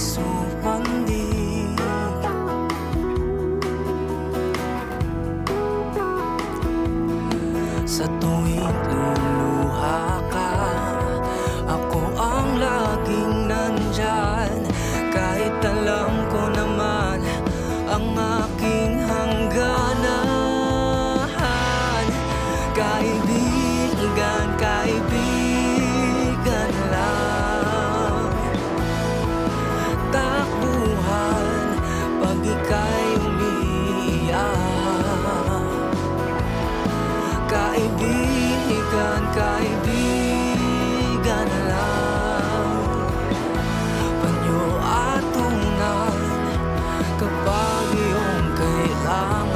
sumandig. Sa tuwing luluha ka, ako ang laging nandyan. Kahit alam ko naman ang aking hangganan. Kaibigan, kaibigan lang. Takbuhan pag ika'y umiiyak. Kaibigan, kaibigan lang. Panyo at tunan kapag iyong kailangan.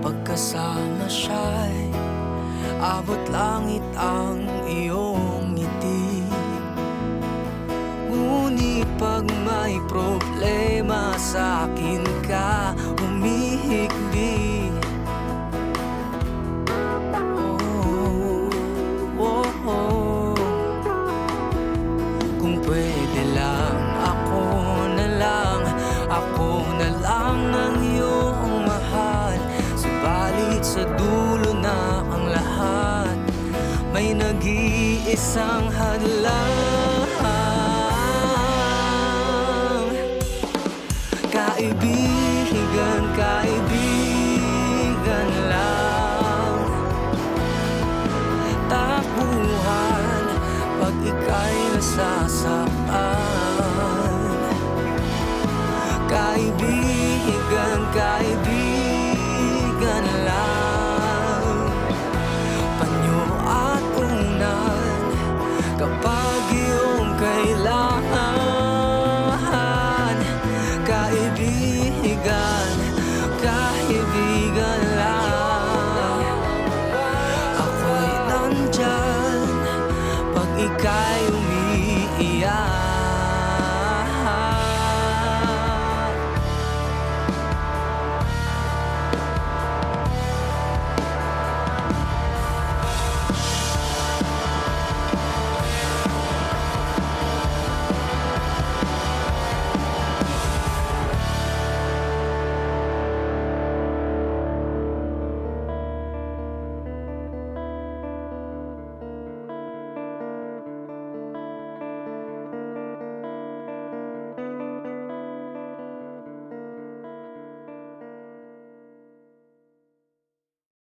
Pagkasama siya'y abot langit ang iyong ngiti. Ngunit pag may problema sa akin ka humihikbi. Oh, oh, oh. Kung pwede lang, ako na lang ang iyong mahal. Subalit sa dulo na ang lahat, may nag-iisang hadlang. Kaibigan, kaibigan